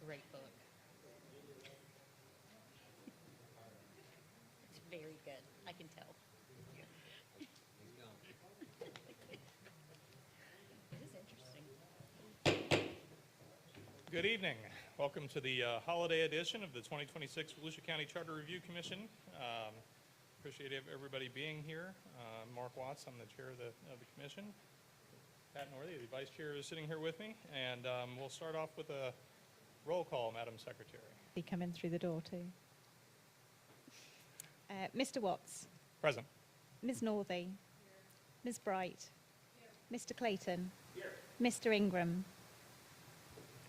great book. It's very good. I can tell. It is interesting. Good evening. Welcome to the holiday edition of the 2026 Volusia County Charter Review Commission. Appreciate everybody being here. Mark Watts, I'm the chair of the commission. Pat Northey, the vice chair, is sitting here with me, and we'll start off with a roll call, Madam Secretary. Be coming through the door too. Mr. Watts, Present. Ms. Northey, Ms. Bright, Mr. Clayton, Mr. Ingram,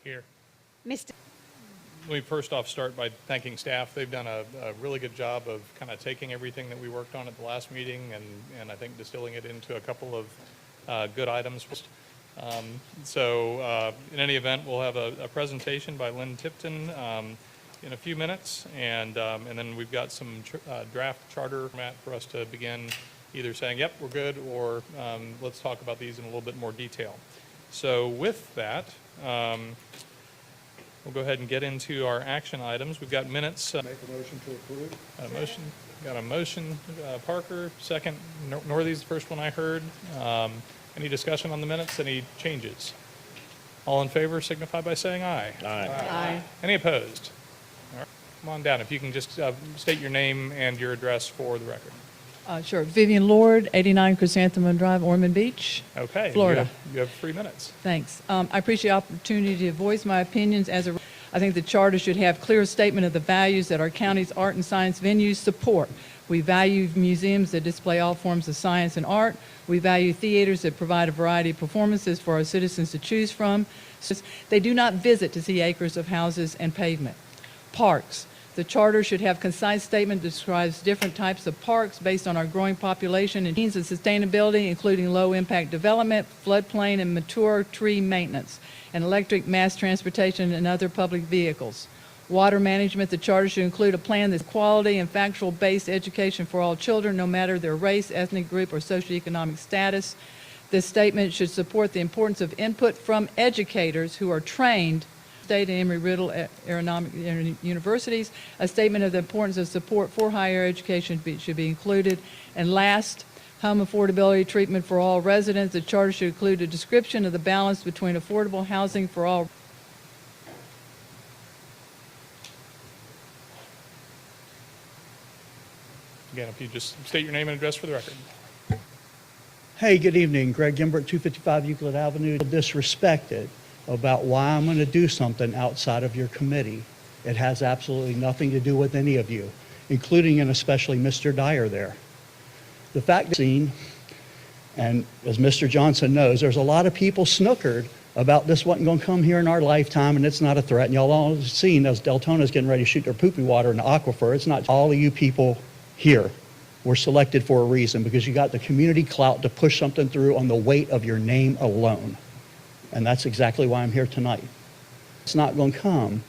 Here. Mr. Let me first off start by thanking staff. They've done a really good job of kind of taking everything that we worked on at the last meeting and I think distilling it into a couple of good items. In any event, we'll have a presentation by Lynn Tipton in a few minutes, and then we've got some draft charter format for us to begin either saying, yep, we're good, or let's talk about these in a little bit more detail. So with that, we'll go ahead and get into our action items. We've got minutes. Make a motion to approve. Got a motion, Parker, second. Northey's the first one I heard. Any discussion on the minutes? Any changes? All in favor signify by saying aye. Aye. Any opposed? All right, come on down. If you can just state your name and your address for the record. Sure. Vivian Lord, 89 Chrysanthemum Drive, Ormond Beach. Okay. Florida. You have 3 minutes. Thanks. I appreciate the opportunity to voice my opinions. I think the charter should have clear statement of the values that our county's art and science venues support. We value museums that display all forms of science and art. We value theaters that provide a variety of performances for our citizens to choose from. They do not visit to see acres of houses and pavement. Parks. The charter should have concise statement that describes different types of parks based on our growing population and means of sustainability, including low-impact development, floodplain and mature tree maintenance, and electric mass transportation and other public vehicles. Water management. The charter should include a plan that's quality and factual-based education for all children, no matter their race, ethnic group, or socioeconomic status. This statement should support the importance of input from educators who are trained State and Embry-Riddle Aeronautical Universities. A statement of the importance of support for higher education should be included. And last, home affordability treatment for all residents. The charter should include a description of the balance between affordable housing for all. Again, if you just state your name and address for the record. Hey, good evening. Greg Gimbert, 255 Euclid Avenue. Disrespected about why I'm going to do something outside of your committee. It has absolutely nothing to do with any of you, including and especially Mr. Dyer there. The fact seen, and as Mr. Johnson knows, there's a lot of people snookered about this wasn't going to come here in our lifetime and it's not a threat. And y'all all seen as Deltona's getting ready to shoot their poopy water in the aquifer. It's not all of you people here were selected for a reason because you got the community clout to push something through on the weight of your name alone. And that's exactly why I'm here tonight. It's not going to come.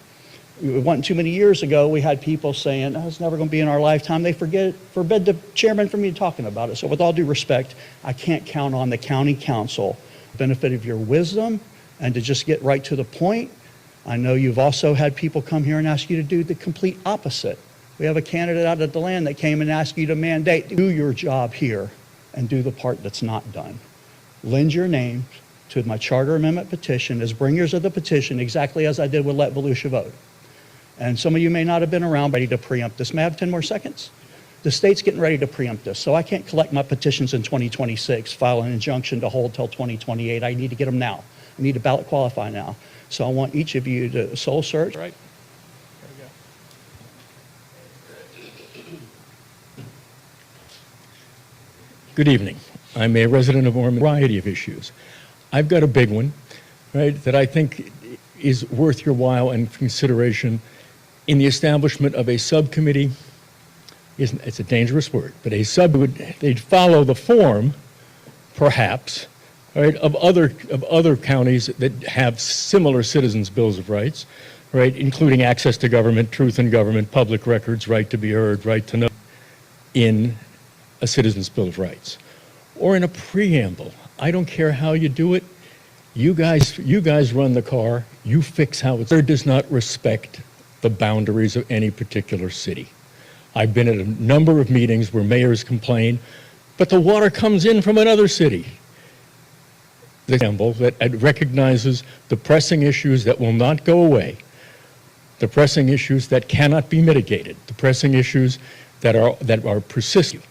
It wasn't too many years ago, we had people saying, oh, it's never going to be in our lifetime. They forbid the chairman from me talking about it. So with all due respect, I can't count on the county council, benefit of your wisdom, and to just get right to the point. I know you've also had people come here and ask you to do the complete opposite. We have a candidate out of DeLand that came and asked you to mandate, do your job here and do the part that's not done. Lend your name to my charter amendment petition as bringers of the petition, exactly as I did with Let Volusia Vote. And some of you may not have been around ready to preempt this. May I have 10 more seconds? The state's getting ready to preempt this, so I can't collect my petitions in 2026, file an injunction to hold till 2028. I need to get them now. I need to ballot qualify now. So I want each of you to soul search. Right. There we go. Good evening. I'm a resident of Ormond, a variety of issues. I've got a big one, right, that I think is worth your while and consideration in the establishment of a subcommittee. It's a dangerous word, but they'd follow the form, perhaps, right, of other counties that have similar citizens' bills of rights, right, including access to government, truth in government, public records, right to be heard, right to know, in a citizens' bill of rights, or in a preamble. I don't care how you do it. You guys run the car, you fix how it's, it does not respect the boundaries of any particular city. I've been at a number of meetings where mayors complain, but the water comes in from another city. The example that recognizes the pressing issues that will not go away, the pressing issues that cannot be mitigated, the pressing issues that are persistent.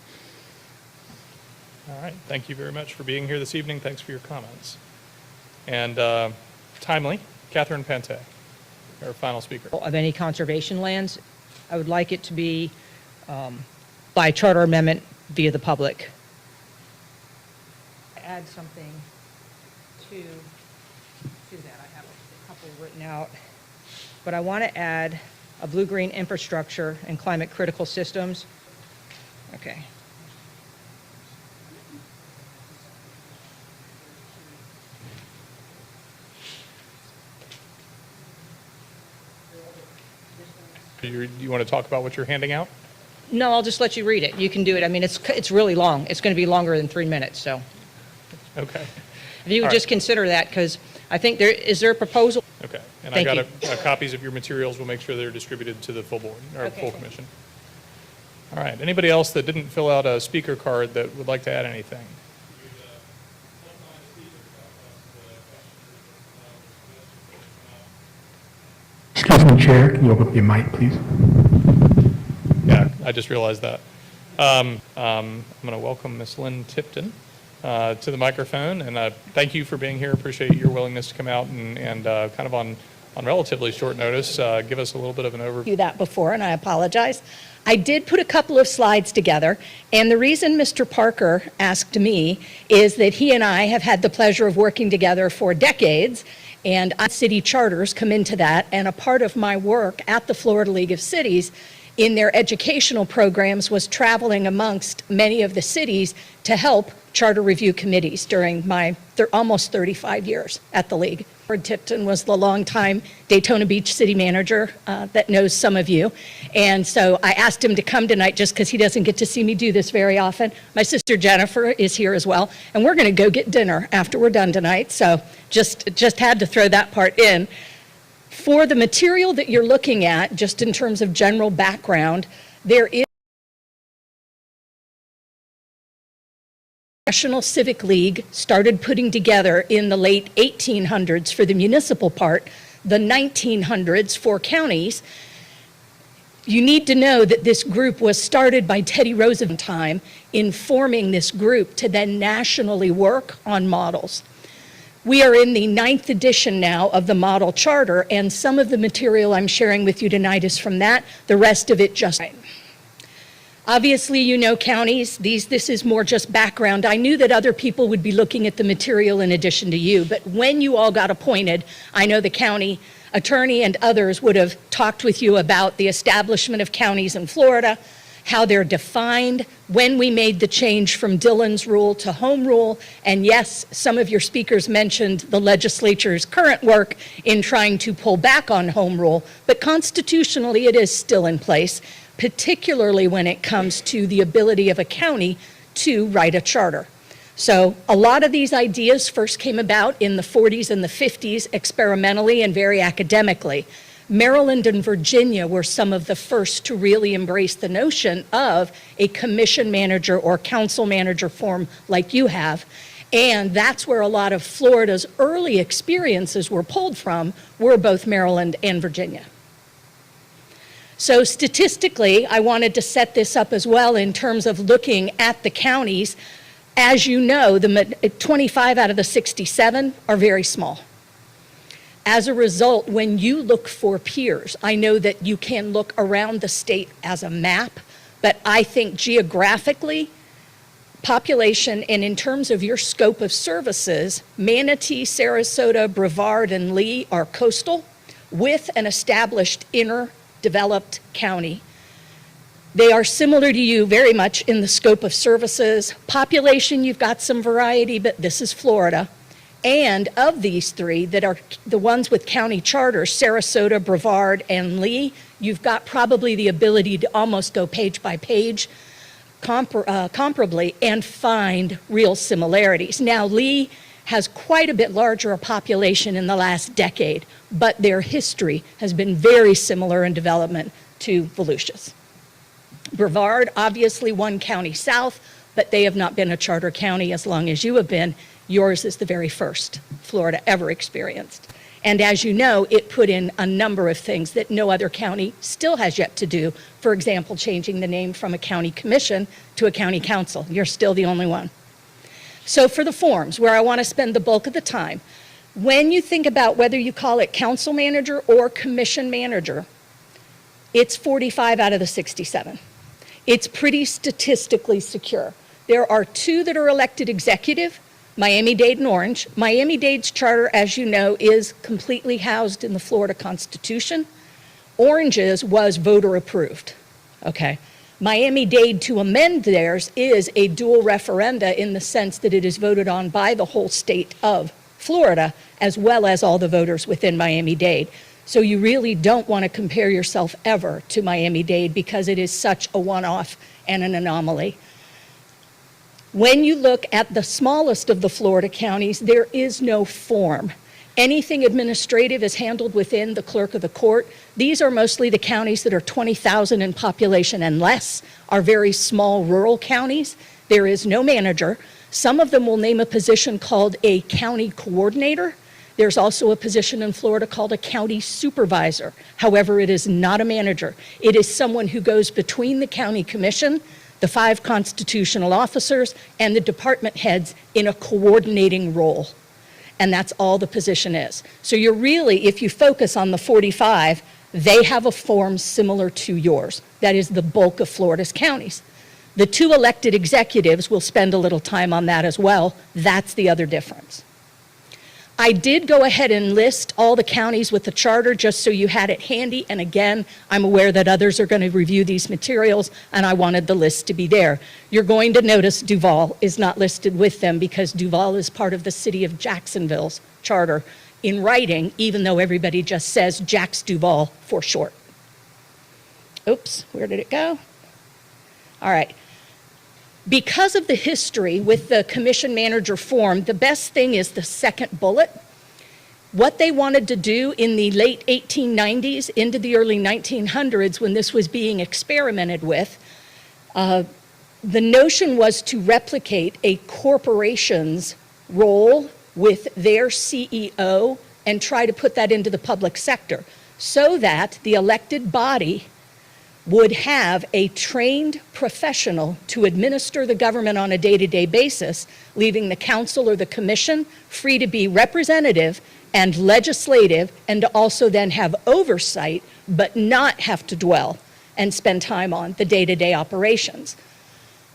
All right, thank you very much for being here this evening. Thanks for your comments. And timely, Catherine Pente, our final speaker. Of any conservation lands, I would like it to be by charter amendment via the public. Add something to that. I have a couple written out. But I want to add a blue-green infrastructure and climate critical systems. Okay. You want to talk about what you're handing out? No, I'll just let you read it. You can do it. I mean, it's really long. It's going to be longer than 3 minutes, so. Okay, If you would All right. just consider that, because I think is there a proposal? okay. And Thank I you. got copies of your materials. We'll make sure they're distributed to the full board, or Okay, full thank you. commission. All right, anybody else that didn't fill out a speaker card that would like to add anything? Excuse me, Chair, can you open up your mic, please? Yeah, I just realized that. I'm going to welcome Ms. Lynn Tipton to the microphone, and thank you for being here. Appreciate your willingness to come out and kind of on relatively short notice, give us a little bit of an overview. Do that before, and I apologize. I did put a couple of slides together, and the reason Mr. Parker asked me is that he and I have had the pleasure of working together for decades, and city charters come into that, and a part of my work at the Florida League of Cities in their educational programs was traveling amongst many of the cities to help charter review committees during my almost 35 years at the League. Ford Tipton was the longtime Daytona Beach city manager that knows some of you. And so I asked him to come tonight just because he doesn't get to see me do this very often. My sister Jennifer is here as well. And we're going to go get dinner after we're done tonight. So just had to throw that part in. For the material that you're looking at, just in terms of general background, there is National Civic League started putting together in the late 1800s for the municipal part, the 1900s for counties. You need to know that this group was started by Teddy Roosevelt time in forming this group to then nationally work on models. We are in the 9th edition now of the model charter, and some of the material I'm sharing with you tonight is from that, the rest of it just. Obviously, you know counties. This is more just background. I knew that other people would be looking at the material in addition to you, but when you all got appointed, I know the county attorney and others would have talked with you about the establishment of counties in Florida, how they're defined, when we made the change from Dillon's rule to home rule, and yes, some of your speakers mentioned the legislature's current work in trying to pull back on home rule, but constitutionally it is still in place, particularly when it comes to the ability of a county to write a charter. So a lot of these ideas first came about in the 40s and the 50s experimentally and very academically. Maryland and Virginia were some of the first to really embrace the notion of a commission manager or council manager form like you have. And that's where a lot of Florida's early experiences were pulled from, were both Maryland and Virginia. So statistically, I wanted to set this up as well in terms of looking at the counties. As you know, the 25 out of the 67 are very small. As a result, when you look for peers, I know that you can look around the state as a map, but I think geographically, population, and in terms of your scope of services, Manatee, Sarasota, Brevard, and Lee are coastal with an established inner developed county. They are similar to you very much in the scope of services. Population, you've got some variety, but this is Florida. And of these three that are the ones with county charters, Sarasota, Brevard, and Lee, you've got probably the ability to almost go page by page comparably and find real similarities. Now, Lee has quite a bit larger a population in the last decade, but their history has been very similar in development to Volusia's. Brevard, obviously one county south, but they have not been a charter county as long as you have been. Yours is the very first Florida ever experienced. And as you know, it put in a number of things that no other county still has yet to do. For example, changing the name from a county commission to a county council. You're still the only one. So for the forms, where I want to spend the bulk of the time, when you think about whether you call it council manager or commission manager, it's 45 out of the 67. It's pretty statistically secure. There are 2 that are elected executive, Miami-Dade and Orange. Miami-Dade's charter, as you know, is completely housed in the Florida Constitution. Orange's was voter approved, okay? Miami-Dade, to amend theirs, is a dual referenda in the sense that it is voted on by the whole state of Florida, as well as all the voters within Miami-Dade. So you really don't want to compare yourself ever to Miami-Dade because it is such a one-off and an anomaly. When you look at the smallest of the Florida counties, there is no form. Anything administrative is handled within the clerk of the court. These are mostly the counties that are 20,000 in population and less, are very small rural counties. There is no manager. Some of them will name a position called a county coordinator. There's also a position in Florida called a county supervisor. However, it is not a manager. It is someone who goes between the county commission, the 5 constitutional officers, and the department heads in a coordinating role. And that's all the position is. So you're really, if you focus on the 45, they have a form similar to yours. That is the bulk of Florida's counties. The 2 elected executives will spend a little time on that as well. That's the other difference. I did go ahead and list all the counties with the charter just so you had it handy. And again, I'm aware that others are going to review these materials, and I wanted the list to be there. You're going to notice Duval is not listed with them because Duval is part of the city of Jacksonville's charter in writing, even though everybody just says Jax Duval for short. Oops, where did it go? All right. Because of the history with the commission manager form, the best thing is the second bullet. What they wanted to do in the late 1890s into the early 1900s when this was being experimented with, the notion was to replicate a corporation's role with their CEO and try to put that into the public sector so that the elected body would have a trained professional to administer the government on a day-to-day basis, leaving the council or the commission free to be representative and legislative and to also then have oversight, but not have to dwell and spend time on the day-to-day operations.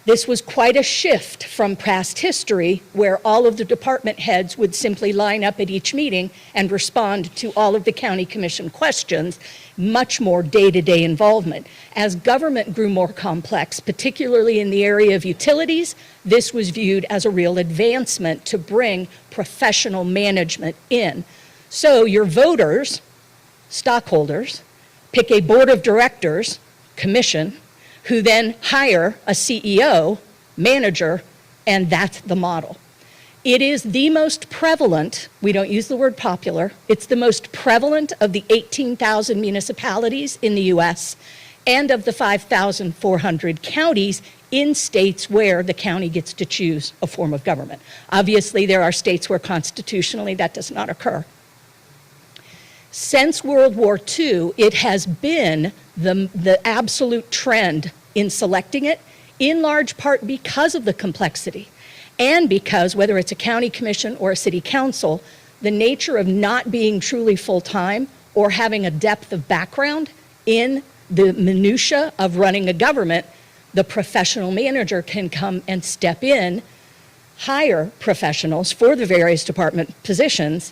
This was quite a shift from past history where all of the department heads would simply line up at each meeting and respond to all of the county commission questions, much more day-to-day involvement. As government grew more complex, particularly in the area of utilities, this was viewed as a real advancement to bring professional management in. So your voters, stockholders, pick a board of directors, commission, who then hire a CEO, manager, and that's the model. It is the most prevalent, we don't use the word popular, it's the most prevalent of the 18,000 municipalities in the US and of the 5,400 counties in states where the county gets to choose a form of government. Obviously, there are states where constitutionally that does not occur. Since World War II, it has been the absolute trend in selecting it, in large part because of the complexity, and because whether it's a county commission or a city council, the nature of not being truly full-time or having a depth of background in the minutia of running a government, the professional manager can come and step in, hire professionals for the various department positions,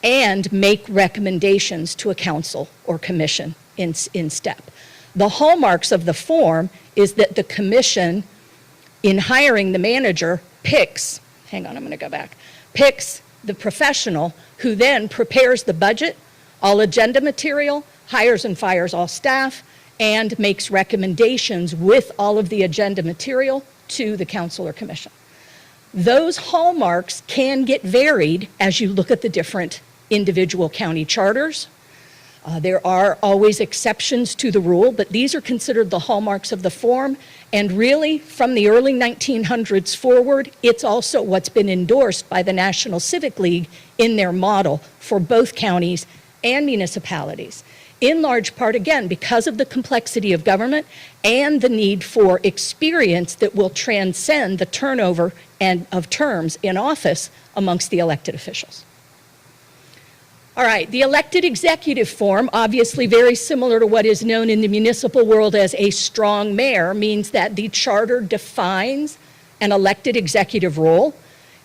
and make recommendations to a council or commission in step. The hallmarks of the form is that the commission, in hiring the manager, picks the professional who then prepares the budget, all agenda material, hires and fires all staff, and makes recommendations with all of the agenda material to the council or commission. Those hallmarks can get varied as you look at the different individual county charters. There are always exceptions to the rule, but these are considered the hallmarks of the form. And really, from the early 1900s forward, it's also what's been endorsed by the National Civic League in their model for both counties and municipalities. In large part, again, because of the complexity of government and the need for experience that will transcend the turnover and of terms in office amongst the elected officials. All right, the elected executive form, obviously very similar to what is known in the municipal world as a strong mayor, means that the charter defines an elected executive role.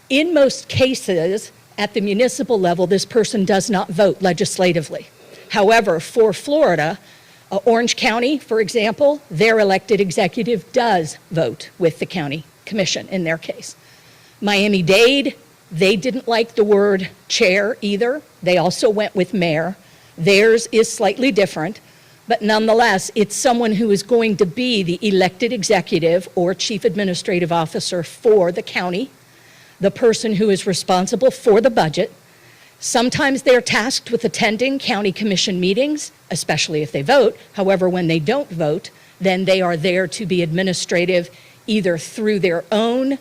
In most cases, at the municipal level, this person does not vote legislatively. However, for Florida, Orange County, for example, their elected executive does vote with the county commission in their case. Miami-Dade, they didn't like the word chair either. They also went with mayor. Theirs is slightly different, but nonetheless, it's someone who is going to be the elected executive or chief administrative officer for the county, the person who is responsible for the budget. Sometimes they're tasked with attending county commission meetings, especially if they vote. However, when they don't vote, then they are there to be administrative either through their own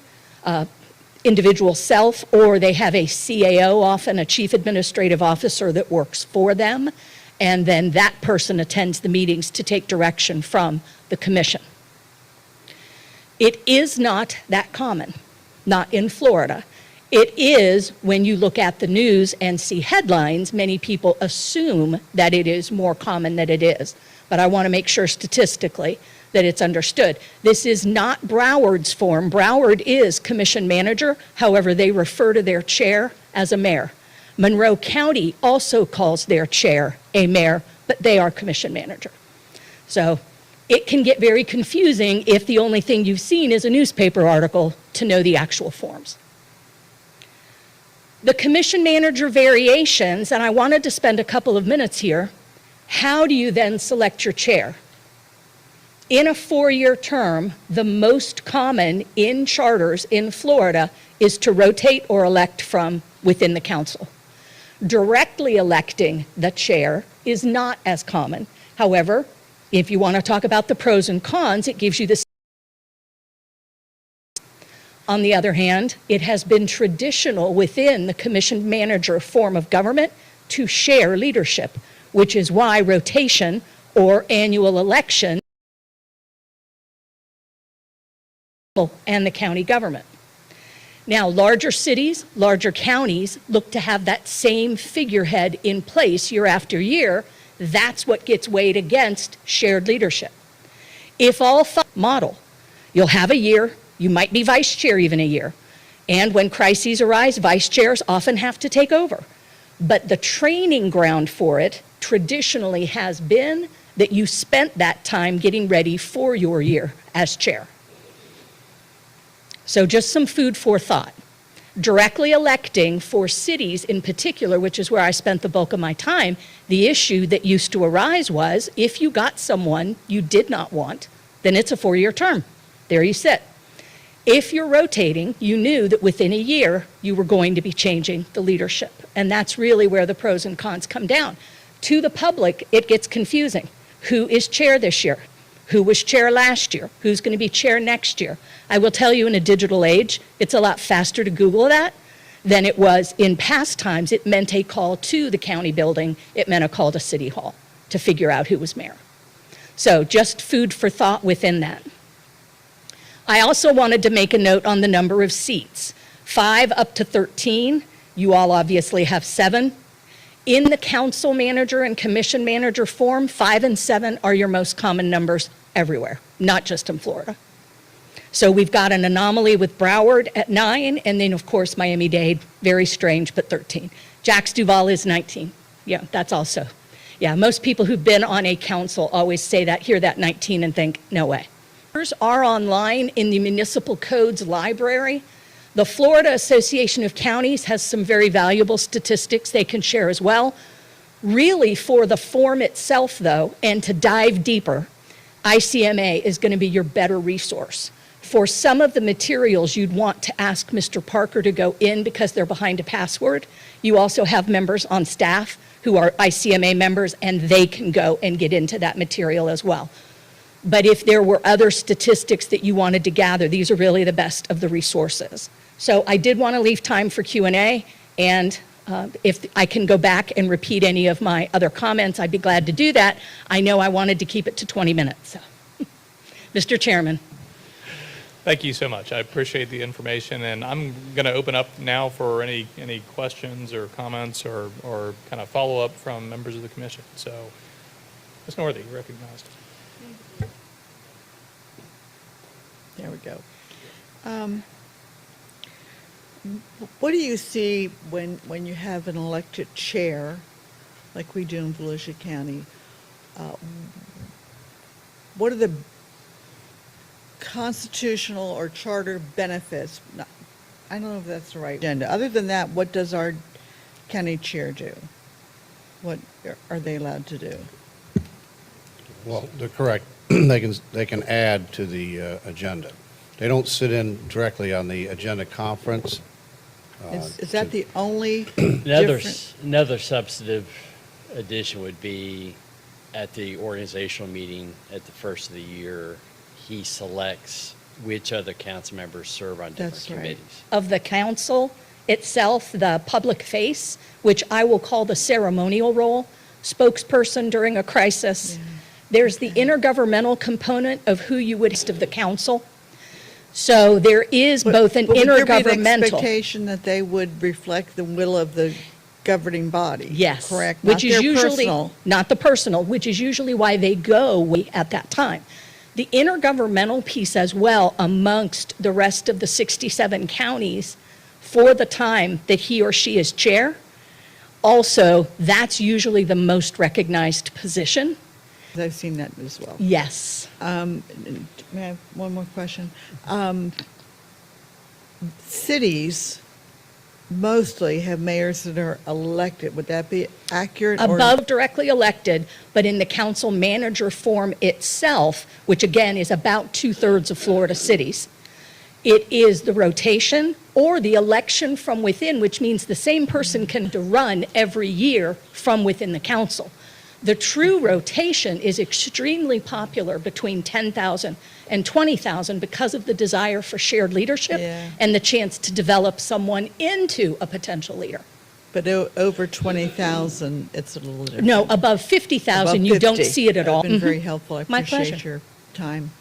individual self, or they have a CAO, often a chief administrative officer that works for them, and then that person attends the meetings to take direction from the commission. It is not that common, not in Florida. It is, when you look at the news and see headlines, many people assume that it is more common than it is. But I want to make sure statistically that it's understood. This is not Broward's form. Broward is commission manager. However, they refer to their chair as a mayor. Monroe County also calls their chair a mayor, but they are commission manager. So it can get very confusing if the only thing you've seen is a newspaper article to know the actual forms. The commission manager variations, and I wanted to spend a couple of minutes here. How do you then select your chair? In a 4-year term, the most common in charters in Florida is to rotate or elect from within the council. Directly electing the chair is not as common. However, if you want to talk about the pros and cons, it gives you the. On the other hand, it has been traditional within the commission manager form of government to share leadership, which is why rotation or annual election and the county government. Now, larger cities, larger counties look to have that same figurehead in place year after year. That's what gets weighed against shared leadership. If all model, you'll have a year, you might be vice chair even a year. And when crises arise, vice chairs often have to take over. But the training ground for it traditionally has been that you spent that time getting ready for your year as chair. So just some food for thought. Directly electing for cities in particular, which is where I spent the bulk of my time, the issue that used to arise was if you got someone you did not want, then it's a 4-year term. There you sit. If you're rotating, you knew that within a year you were going to be changing the leadership. And that's really where the pros and cons come down. To the public, it gets confusing. Who is chair this year? Who was chair last year? Who's going to be chair next year? I will tell you, in a digital age, it's a lot faster to Google that than it was in past times. It meant a call to the county building. It meant a call to City Hall to figure out who was mayor. So just food for thought within that. I also wanted to make a note on the number of seats. 5 up to 13. You all obviously have 7. In the council manager and commission manager form, 5 and 7 are your most common numbers everywhere, not just in Florida. So we've got an anomaly with Broward at 9, and then of course Miami-Dade, very strange, but 13. Jax Duval is 19. Yeah, that's also. Yeah, most people who've been on a council always say that, hear that 19 and think, no way. Are online in the municipal codes library. The Florida Association of Counties has some very valuable statistics they can share as well. Really, for the form itself though, and to dive deeper, ICMA is going to be your better resource For some of the materials, you'd want to ask Mr. Parker to go in because they're behind a password. You also have members on staff who are ICMA members, and they can go and get into that material as well. But if there were other statistics that you wanted to gather, these are really the best of the resources. So I did want to leave time for Q&A, and if I can go back and repeat any of my other comments, I'd be glad to do that. I know I wanted to keep it to 20 minutes. So. Mr. Chairman. Thank you so much. I appreciate the information, and I'm going to open up now for any questions or comments or kind of follow-up from members of the commission. So, Ms. Northey, you're recognized. There we go. What do you see when you have an elected chair, like we do in Volusia County? What are the constitutional or charter benefits? I don't know if that's the right agenda. Other than that, what does our county chair do? What are they allowed to do? Well, they're correct. They can add to the agenda. They don't sit in directly on the agenda conference. Is that the only Another substantive addition would be at the organizational meeting at the first of the year, he selects which other council members serve on different That's right. committees. Of the council itself, the public face, which I will call the ceremonial role, spokesperson during a crisis. There's the intergovernmental component of who you would of the council. So there is both an But would there be an intergovernmental. expectation that they would reflect the will of the governing body? Yes. Correct? Which Not is their usually, personal. not the personal, which is usually why they go at that time. The intergovernmental piece as well amongst the rest of the 67 counties for the time that he or she is chair, also, that's usually the most recognized position. I've seen that as well. Yes. May I have one more question? Cities mostly have mayors that are elected. Would that be accurate? or- Above directly elected, but in the council manager form itself, which again is about 2/3 of Florida cities, it is the rotation or the election from within, which means the same person can run every year from within the council. The true rotation is extremely popular between 10,000 and 20,000 because of the desire for shared leadership Yeah. and the chance to develop someone into a potential leader. But over 20,000, it's a little different. No, above 50,000, Above you don't 50. see it at all. It's been very Mhm. helpful. I My appreciate pleasure. your time.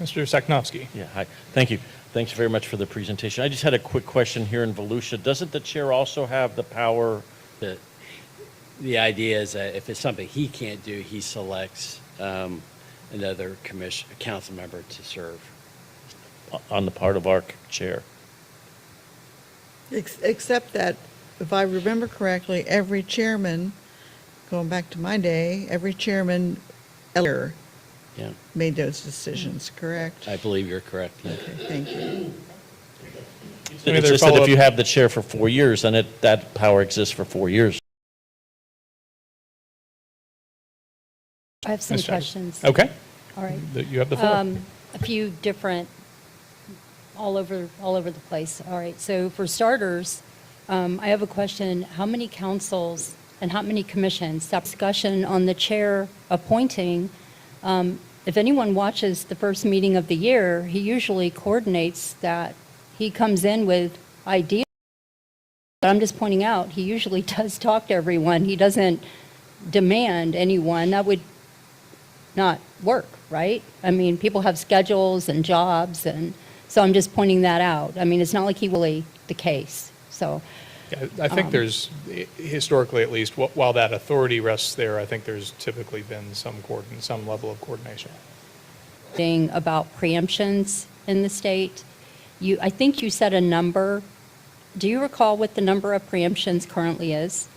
Mr. Saknowski. Yeah, hi. Thank you. Thanks very much for the presentation. I just had a quick question here in Volusia. Doesn't the chair also have the power? The idea is that if it's something he can't do, he selects another council member to serve. On the part of our chair? Except that, if I remember correctly, every chairman, going back to my day, every chairman ever Yeah, made those decisions, correct? I believe you're correct. Yeah. Okay, thank you. Any It's other just that if follow-up? you have the chair for 4 years, then that power exists for 4 years. I have some Ms. Chadwick. questions. Okay. All right. You have the floor. A few different, all over the place. All right, so for starters, I have a question. How many councils and how many commissions? Discussion on the chair appointing. If anyone watches the first meeting of the year, he usually coordinates that. He comes in with ideas. But I'm just pointing out, he usually does talk to everyone. He doesn't demand anyone. That would not work, right? I mean, people have schedules and jobs, and so I'm just pointing that out. I mean, it's not like he really the case, so. Yeah, I think there's, historically at least, while that authority rests there, I think there's typically been some level of coordination. Thing about preemptions in the state, I think you said a number. Do you recall what the number of preemptions currently is?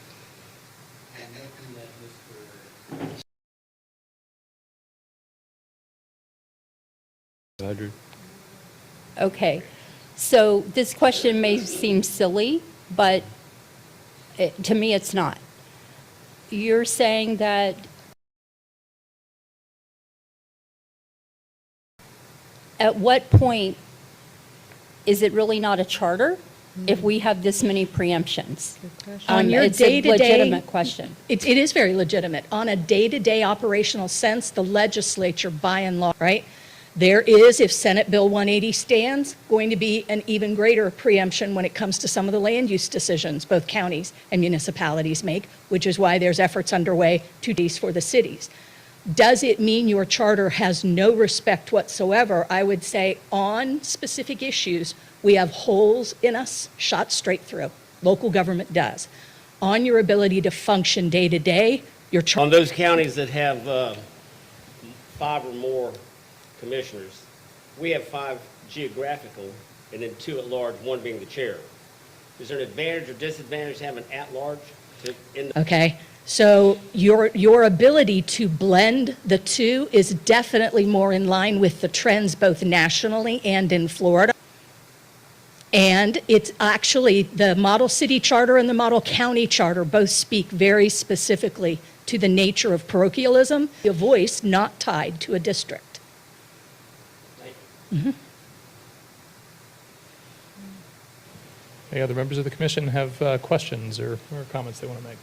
Okay, so this question may seem silly, but to me, it's not. You're saying that at what point is it really not a charter if we have this many preemptions? On your It's a day-to-day. legitimate question. It is very legitimate. On a day-to-day operational sense, the legislature, by and large, right? There is, if Senate Bill 180 stands, going to be an even greater preemption when it comes to some of the land use decisions both counties and municipalities make, which is why there's efforts underway to do for the cities. Does it mean your charter has no respect whatsoever? I would say on specific issues, we have holes in us shot straight through. Local government does. On your ability to function day to day, your charter. On those counties that have 5 or more commissioners, we have 5 geographical and then 2 at large, 1 being the chair. Is there an advantage or disadvantage to having at-large? Okay, so your ability to blend the two is definitely more in line with the trends both nationally and in Florida. And it's actually the model city charter and the model county charter both speak very specifically to the nature of parochialism, a voice not tied to a district. Mhm. Any other members of the commission have questions or comments they want to make?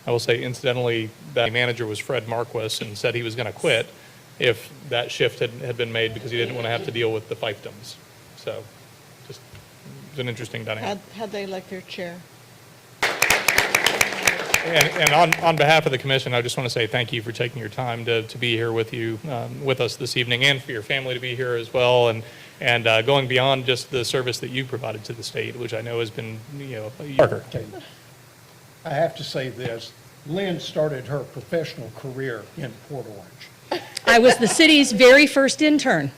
I will say incidentally, that manager was Fred Marquis and said he was going to quit if that shift had been made because he didn't want to have to deal with the fiefdoms. So just it's an interesting dynamic. How'd they elect their chair? And on behalf of the commission, I just want to say thank you for taking your time to be here with us this evening, and for your family to be here as well, and going beyond just the service that you provided to the state, which I know has been, Parker. I have to say this, Lynn started her professional career in Port Orange. I was the city's very first intern.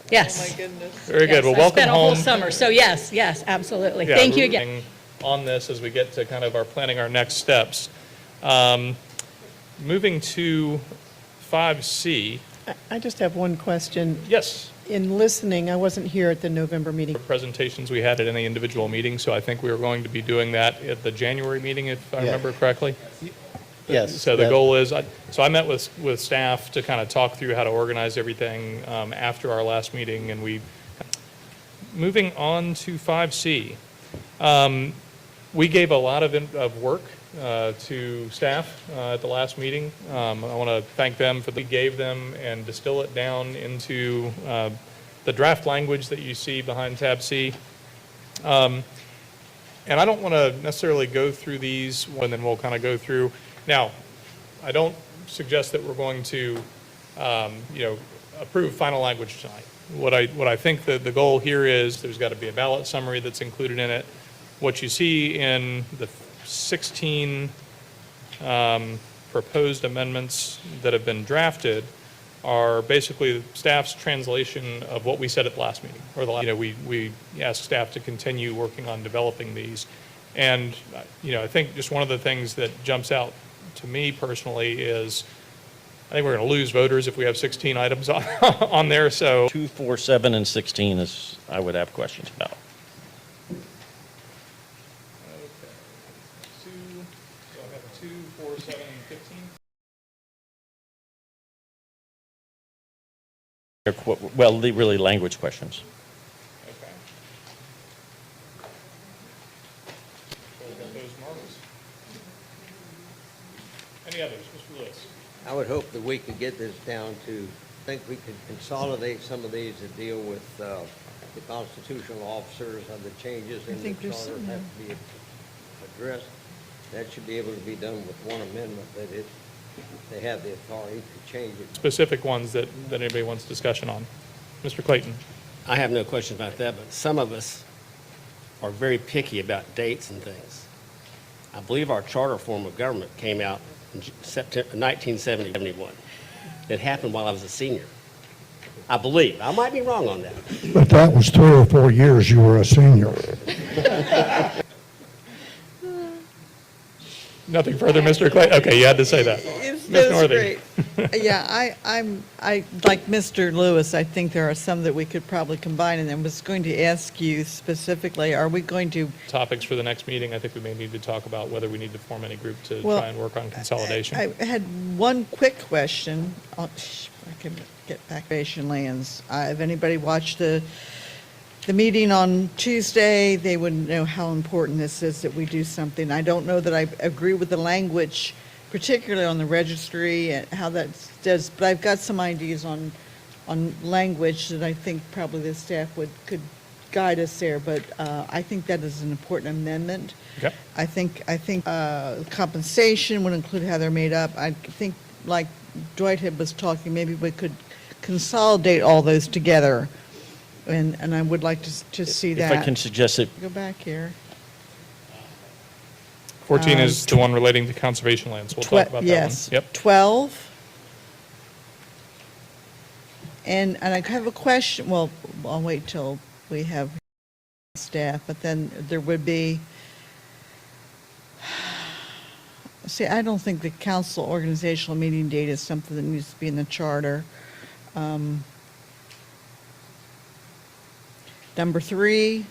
Yes. Oh, my goodness. Very good. Yes, Well, I welcome spent a whole home. summer, so yes, absolutely. Yeah, Thank you again. rooting on this as we get to kind of our planning our next steps. Moving to 5C. I just have one question. Yes. In listening, I wasn't here at the November meeting. Presentations we had at any individual meeting, so I think we are going to be doing that at the January meeting, if I remember correctly. Yes. So the goal is, so I met with staff to kind of talk through how to organize everything after our last meeting, and moving on to 5C. We gave a lot of work to staff at the last meeting. I want to thank them for we gave them and distill it down into the draft language that you see behind tab C. And I don't want to necessarily go through these, and then we'll kind of go through. Now, I don't suggest that we're going to, approve final language tonight. What I think the goal here is there's got to be a ballot summary that's included in it. What you see in the 16 proposed amendments that have been drafted are basically staff's translation of what we said at the last meeting, or we asked staff to continue working on developing these. And, I think just one of the things that jumps out to me personally is I think we're going to lose voters if we have 16 items on there, so. 2, 4, 7, and 16 is, I would have questions about. So I have 2, 4, 7, and 15. Well, really language questions. Okay. We'll get those marbles. Any others? Mr. Lewis? I would hope that we could get this down to, I think we could consolidate some of these that deal with the constitutional officers and the changes in the charter have to be addressed. That should be able to be done with one amendment, that they have the authority to change it. Specific ones that anybody wants discussion on. Mr. Clayton? I have no question about that, but some of us are very picky about dates and things. I believe our charter form of government came out in September 1971. It happened while I was a senior. I believe. I might be wrong on that. But that was 3 or 4 years you were a senior. Nothing further, Mr. Clayton? Okay, you had to say that. Is That was Northey. great. Yeah, I, like Mr. Lewis, I think there are some that we could probably combine, and I was going to ask you specifically, are we going to, Topics for the next meeting, I think we may need to talk about whether we need to form any group to Well, try and work on consolidation. I had one quick question. I can get back to Asian lands. If anybody watched the meeting on Tuesday, they would know how important this is that we do something. I don't know that I agree with the language, particularly on the registry and how that does, but I've got some ideas on language that I think probably the staff could guide us there, but I think that is an important amendment. Okay. I think compensation would include how they're made up. I think, like Dwight was talking, maybe we could consolidate all those together. And I would like to see that. If I can suggest it, Go back here. 14 is the one relating to conservation lands. We'll talk about that one. Yes. Yep. 12. And I have a question, well, I'll wait till we have staff, but then there would be, see, I don't think the council organizational meeting date is something that needs to be in the charter. Number 3,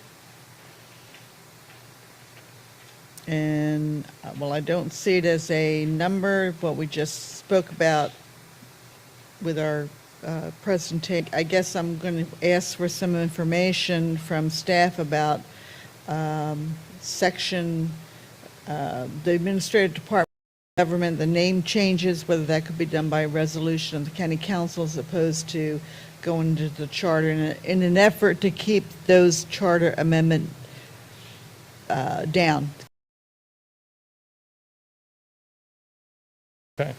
and, well, I don't see it as a number, what we just spoke about with our presentation. I guess I'm going to ask for some information from staff about section, the administrative department of government, the name changes, whether that could be done by resolution of the county council as opposed to going to the charter in an effort to keep those charter amendment down. Okay.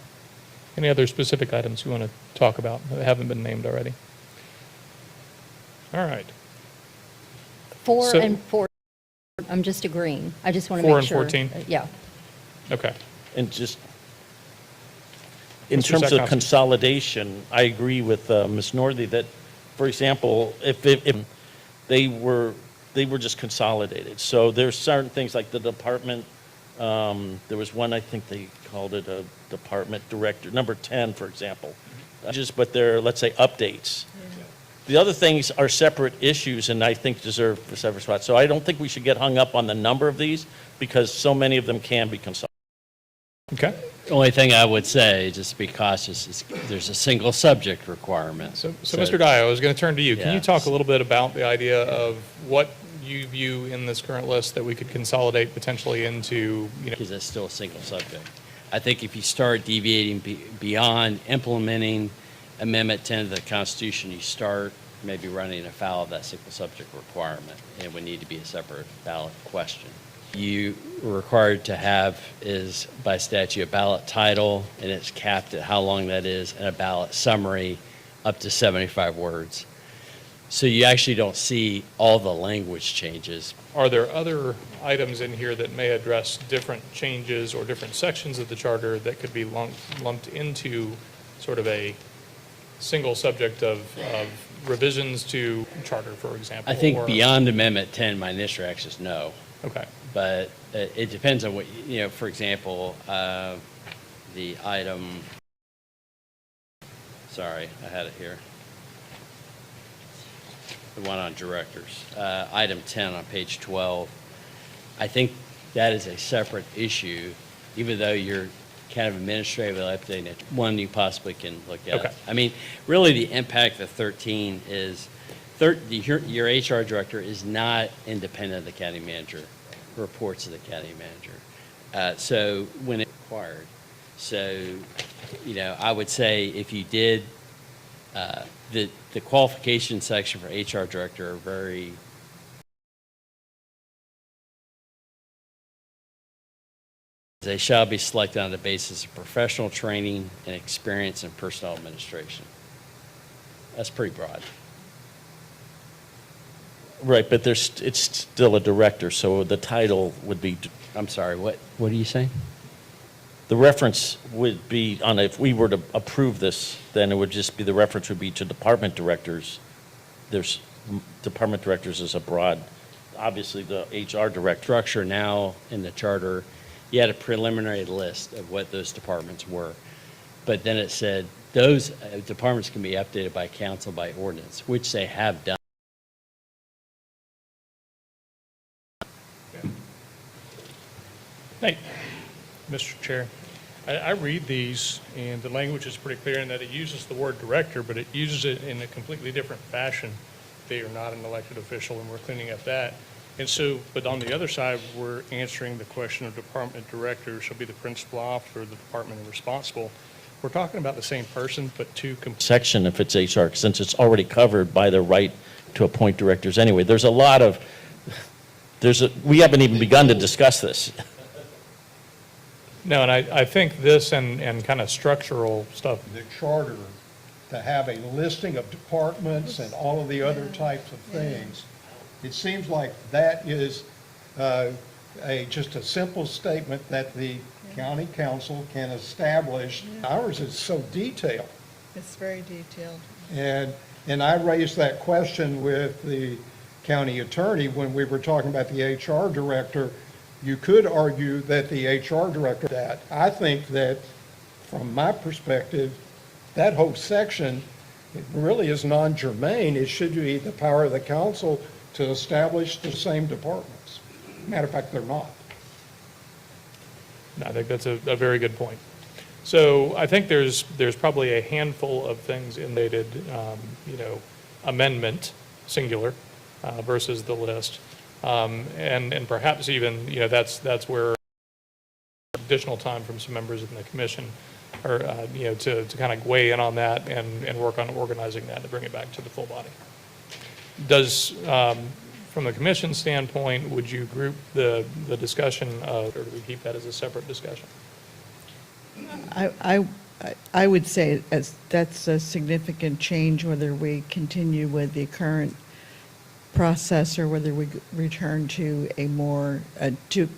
Any other specific items you want to talk about that haven't been named already? All right. 4 So- and 4, I'm just agreeing. I just want to 4 make and sure. 14? Yeah. Okay. and just, in Mr. terms of Zakowski. consolidation, I agree with Ms. Northey that, for example, if they were just consolidated. So there's certain things like the department, there was one, I think they called it a department director, number 10, for example. But they're, let's say, updates. The other things are separate issues and I think deserve a separate spot. So I don't think we should get hung up on the number of these because so many of them can be consolidated. Okay. The only thing I would say, just to be cautious, is there's a single subject requirement. So Mr. Dio, I was going to turn to you. Can you Yes. talk a little bit about the idea of what you view in this current list that we could consolidate potentially into, Because that's still a single subject. I think if you start deviating beyond implementing Amendment 10 of the Constitution, you start maybe running afoul of that single subject requirement, and it would need to be a separate ballot question. You are required to have is by statute a ballot title, and it's capped at how long that is, and a ballot summary up to 75 words. So you actually don't see all the language changes. Are there other items in here that may address different changes or different sections of the charter that could be lumped into sort of a single subject of revisions to charter, for example? I think or- beyond Amendment 10, my initial reaction is no. Okay. But it depends on what, for example, the item, sorry, I had it here. The one on directors. Item 10 on page 12. I think that is a separate issue, even though you're kind of administratively updating it. One you possibly can look at. Okay. I mean, really the impact of 13 is, your HR director is not independent of the county manager, reports to the county manager. So when it's required. So, I would say if you did, the qualification section for HR director are very they shall be selected on the basis of professional training and experience in personnel administration. That's pretty broad. Right, but it's still a director, so the title would be, I'm sorry, what are you saying? the reference would be on, if we were to approve this, then it would just be, the reference would be to department directors. There's, department directors is a broad, obviously the HR director. Structure now in the charter, you had a preliminary list of what those departments were. But then it said, those departments can be updated by council by ordinance, which they have done. Nate. Mr. Chair, I read these, and the language is pretty clear in that it uses the word director, but it uses it in a completely different fashion. They are not an elected official, and we're cleaning up that. And so, but on the other side, we're answering the question of department director shall be the principal officer of the department responsible. We're talking about the same person, but two Section if it's HR, since it's already covered by the right to appoint directors anyway. There's a lot of, we haven't even begun to discuss this. No, and I think this and kind of structural stuff. The charter, to have a listing of departments and all of the other types of things, it seems like that is just a simple statement that the county council can establish. Ours is so detailed. It's very detailed. And I raised that question with the county attorney when we were talking about the HR director. You could argue that the HR director, that I think that from my perspective, that whole section, it really is non-germane. It should be the power of the council to establish the same departments. Matter of fact, they're not. I think that's a very good point. So I think there's probably a handful of things in dated, amendment, singular, versus the list. And perhaps even, that's where additional time from some members in the commission or, to kind of weigh in on that and work on organizing that to bring it back to the full body. Does, from the commission standpoint, would you group the discussion, or do we keep that as a separate discussion? I would say that's a significant change, whether we continue with the current process or whether we return to a more, to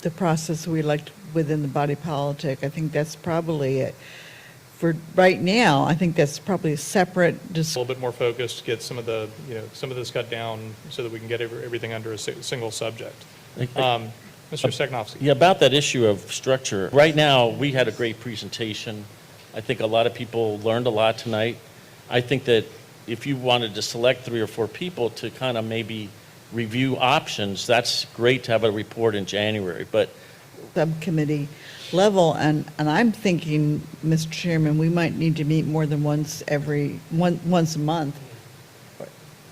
the process we elect within the body politic. I think that's probably, for right now, I think that's probably a separate. A little bit more focused, get some of the, some of this cut down so that we can get everything under a single subject. Mr. Stegnovsky. Yeah, about that issue of structure. Right now, we had a great presentation. I think a lot of people learned a lot tonight. I think that if you wanted to select 3 or 4 people to kind of maybe review options, that's great to have a report in January, but Subcommittee level, and I'm thinking, Mr. Chairman, we might need to meet more than once a month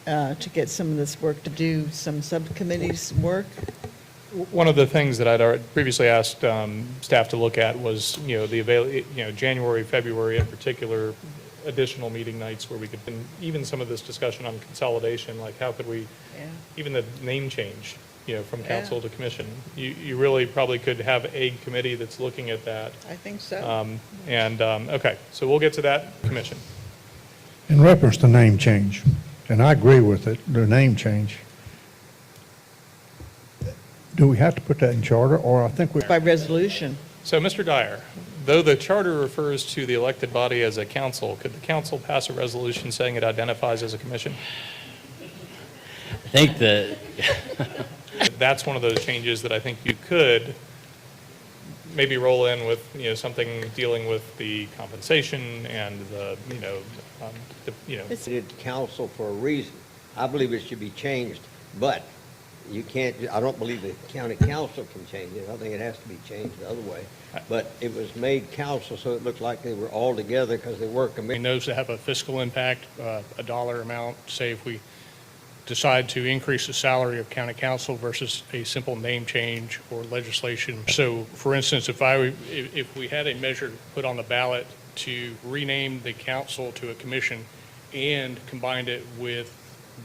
to get some of this work, to do some subcommittees work. One of the things that I'd previously asked staff to look at was, January, February in particular, additional meeting nights where we could, and even some of this discussion on consolidation, like how could we, even the name change, from council to commission. You really probably could have a committee that's looking at that. I think so. Okay, so we'll get to that commission. In reference to name change, and I agree with it, the name change, do we have to put that in charter, or I think we... By resolution. So, Mr. Dyer, though the charter refers to the elected body as a council, could the council pass a resolution saying it identifies as a commission? I think that That's one of those changes that I think you could maybe roll in with, something dealing with the compensation and It's council for a reason. I believe it should be changed, but you can't, I don't believe the county council can change it. I think it has to be changed the other way. But it was made council, so it looked like they were all together because they were committee. Knows to have a fiscal impact, a dollar amount, say if we decide to increase the salary of county council versus a simple name change or legislation. So, for instance, if we had a measure put on the ballot to rename the council to a commission and combined it with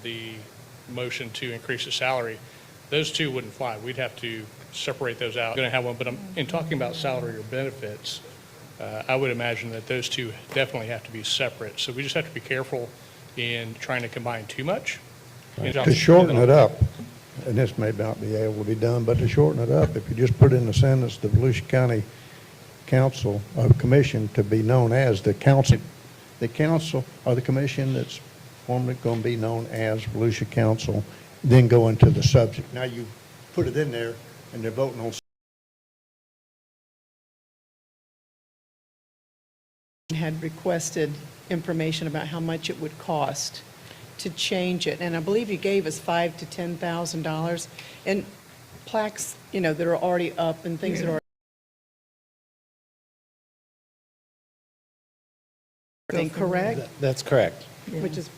the motion to increase the salary, those two wouldn't fly. We'd have to separate those out. Going to have one, but in talking about salary or benefits, I would imagine that those two definitely have to be separate. So we just have to be careful in trying to combine too much. To shorten it up, and this may not be able to be done, but to shorten it up, if you just put in the sentence, the Volusia County Council of Commission to be known as the council or the commission that's formally going to be known as Volusia Council, then go into the subject. Now you put it in there and they're voting on had requested information about how much it would cost to change it, and I believe you gave us $5,000 to $10,000, and plaques, that are already up and things that are correct, That's correct. which is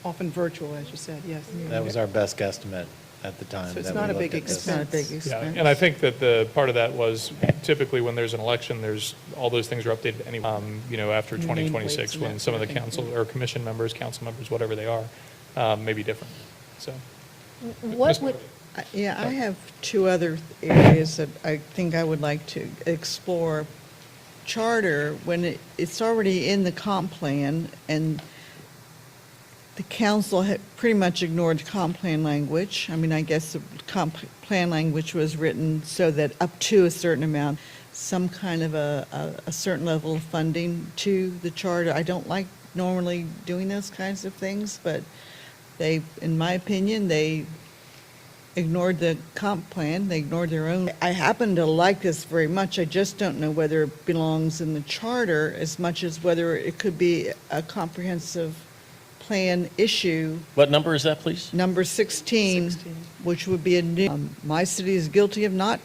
often virtual, as you said, yes. That was our best guesstimate at the time. So it's that not we a big looked at this. expense. Not a big Yeah, expense. and I think that the part of that was typically when there's an election, all those things are updated anyway. After Nameplates 2026, and when that some of the sort of thing, council or commission members, council members, whatever they are, may be different. So, What would, Yeah, I have two other areas that I think I would like to explore. Charter, when it's already in the comp plan, and the council had pretty much ignored the comp plan language. I mean, I guess the comp plan language was written so that up to a certain amount, some kind of a certain level of funding to the charter. I don't like normally doing those kinds of things, but they, in my opinion, they ignored the comp plan, they ignored their own. I happen to like this very much, I just don't know whether it belongs in the charter as much as whether it could be a comprehensive plan issue. What number is that, please? Number 16, which would be a new, my city is guilty of not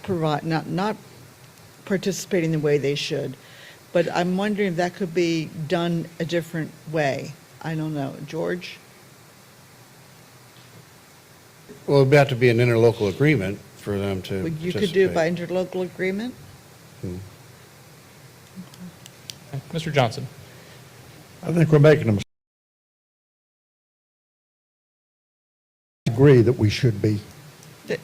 participating the way they should. But I'm wondering if that could be done a different way. I don't know. George? Well, it'd have to be an interlocal agreement for them to You could do it by participate. interlocal agreement? Mr. Johnson. I think we're making a mistake. I agree that we should be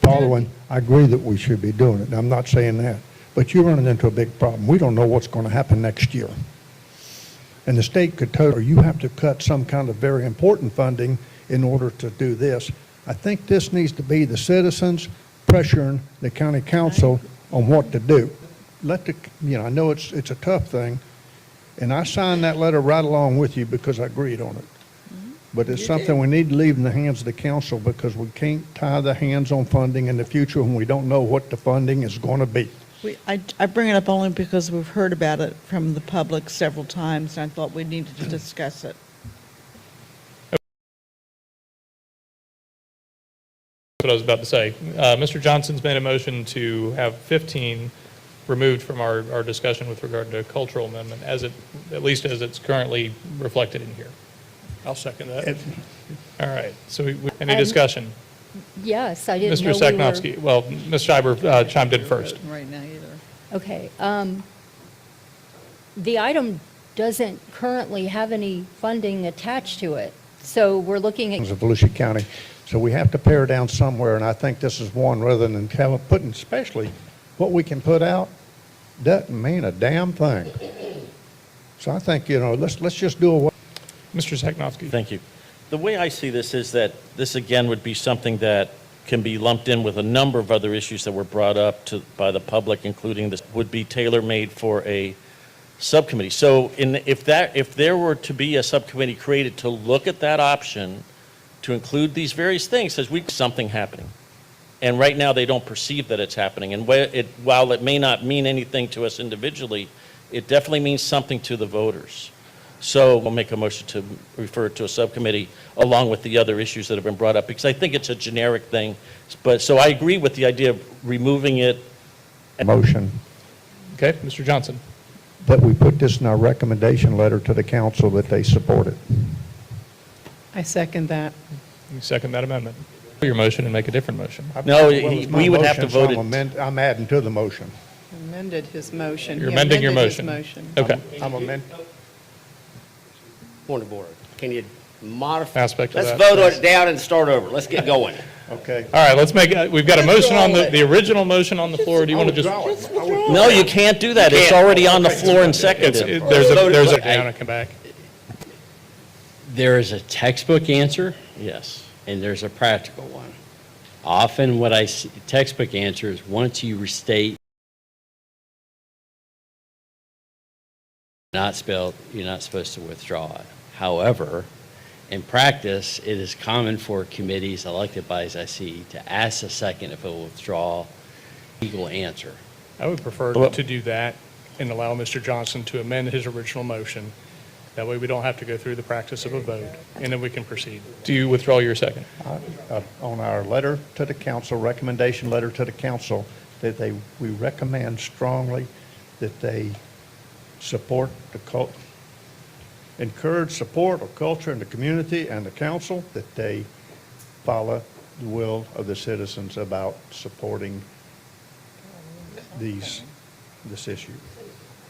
following, I agree that we should be doing it. I'm not saying that. But you're running into a big problem. We don't know what's going to happen next year. And the state could or you have to cut some kind of very important funding in order to do this. I think this needs to be the citizens pressuring the county council on what to do. I know it's a tough thing, and I signed that letter right along with you because I agreed on it. But it's something we need to leave in the hands of the council because we can't tie the hands on funding in the future when we don't know what the funding is going to be. I bring it up only because we've heard about it from the public several times, and I thought we needed to discuss it. What I was about to say. Mr. Johnson's made a motion to have 15 removed from our discussion with regard to cultural amendment, at least as it's currently reflected in here. I'll second that. All right, so any discussion? yes, I didn't know Mr. we were. Saknowski, well, Ms. Schreiber chimed in first. Right now either. Okay. The item doesn't currently have any funding attached to it. So we're looking at, Of Volusia County. So we have to pare down somewhere, and I think this is one rather than putting, especially what we can put out, doesn't mean a damn thing. So I think, let's just do away. Mr. Saknowski. Thank you. The way I see this is that this, again, would be something that can be lumped in with a number of other issues that were brought up by the public, including this, would be tailor-made for a subcommittee. So if there were to be a subcommittee created to look at that option, to include these various things, says something happening. And right now, they don't perceive that it's happening. And while it may not mean anything to us individually, it definitely means something to the voters. So we'll make a motion to refer it to a subcommittee along with the other issues that have been brought up, because I think it's a generic thing. But, so I agree with the idea of removing it. Motion Okay, Mr. Johnson. that we put this in our recommendation letter to the council that they support it. I second that. You second that amendment. Your motion and make a different motion. No, Well, it's my we would have to motion, so vote it. I'm adding to the motion. Amended his motion. You're He amending your amended his motion. Okay. I'm amending. Point of order. Can you modify? Aspect of Let's that. vote it down and start over. Let's get going. Okay. All right, let's we've got a motion on the original motion on the floor. Do you want to just? No, you can't do that. It's already on the floor and seconded. There's a down and come back. There is a textbook answer Yes. and there's a practical one. Often what I see, textbook answer is once you restate not spelled, you're not supposed to withdraw it. However, in practice, it is common for committees elected by, as I see, to ask a second if it will withdraw legal answer. I would prefer Well- to do that and allow Mr. Johnson to amend his original motion. That way we don't have to go through the practice of a vote, and then we can proceed. Do you withdraw your second? On our letter to the council, recommendation letter to the council, that we recommend strongly that they support encourage support of culture in the community and the council, that they follow the will of the citizens about supporting this issue.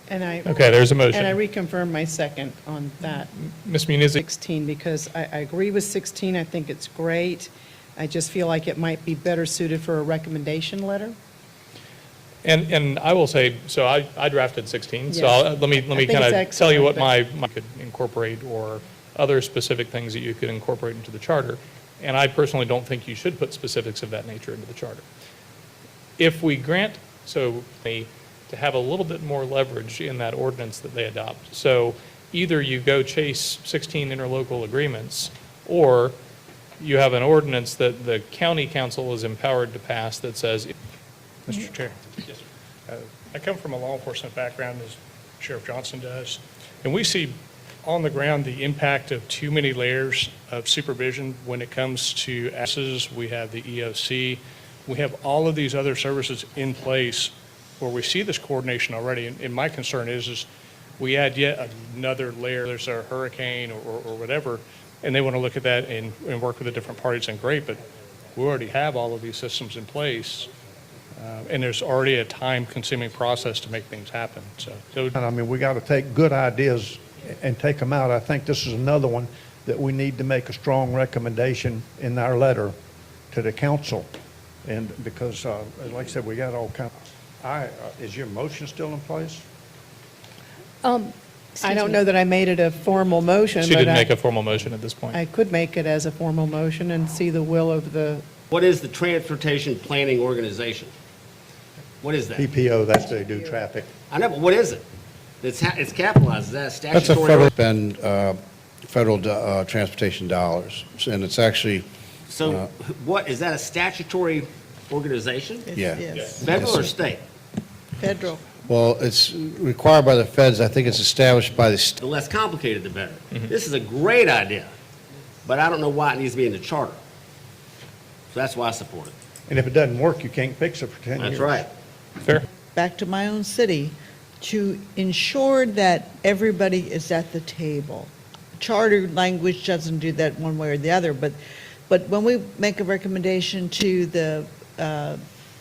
And I. Okay, there's a motion. And I reconfirm my second on that. Ms. Muniz, 16, because I agree with 16. I think it's great. I just feel like it might be better suited for a recommendation letter. and I will say, so I drafted 16, so Yes. let me think kind of it's tell you what excellent, my could incorporate, or other specific things that you could incorporate into the charter. And I personally don't think you should put specifics of that nature into the charter. If we grant, to have a little bit more leverage in that ordinance that they adopt. So either you go chase 16 interlocal agreements, or you have an ordinance that the county council is empowered to pass that says. Mr. Chair. Yes, sir. I come from a law enforcement background, as Sheriff Johnson does, and we see on the ground the impact of too many layers of supervision when it comes to S's. We have the EOC. We have all of these other services in place where we see this coordination already. And my concern is we add yet another layer. There's a hurricane or whatever, and they want to look at that and work with the different parties, and great, but we already have all of these systems in place. And there's already a time-consuming process to make things happen. So I mean, we got to take good ideas and take them out. I think this is another one that we need to make a strong recommendation in our letter to the council. And because, like I said, we got all kind of, is your motion still in place? I don't know that I made it a formal motion. She but didn't make a formal motion at this point. I could make it as a formal motion and see the will of the. What is the Transportation Planning Organization? What is that? PPO, that's they do traffic. I know, but what is it? It's capitalized, is that a That's a statutory? federal transportation dollars, and it's actually, So what, is that a statutory organization? yeah. Federal or state? Federal. Well, it's required by the feds. I think it's established by the state. The less complicated, the better. This is a great idea, but I don't know why it needs to be in the charter. So that's why I support it. And if it doesn't work, you can't fix it for 10 years. That's right. Fair. Back to my own city, to ensure that everybody is at the table. Charter language doesn't do that one way or the other, but when we make a recommendation to the,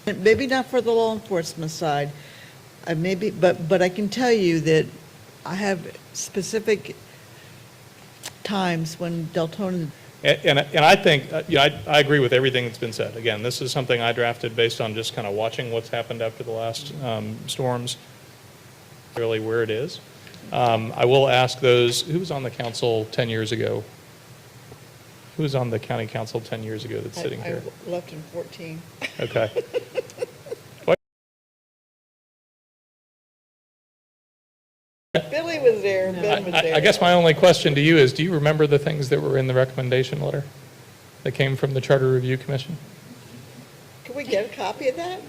maybe not for the law enforcement side, but I can tell you that I have specific times when Deltona. And I think, I agree with everything that's been said. Again, this is something I drafted based on just kind of watching what's happened after the last storms, really where it is. I will ask those, who was on the council 10 years ago? Who was on the county council 10 years ago that's sitting here? I left in 14. Okay. Billy was there, Ben was there. I guess my only question to you is, do you remember the things that were in the recommendation letter that came from the Charter Review Commission? Can we get a copy of that?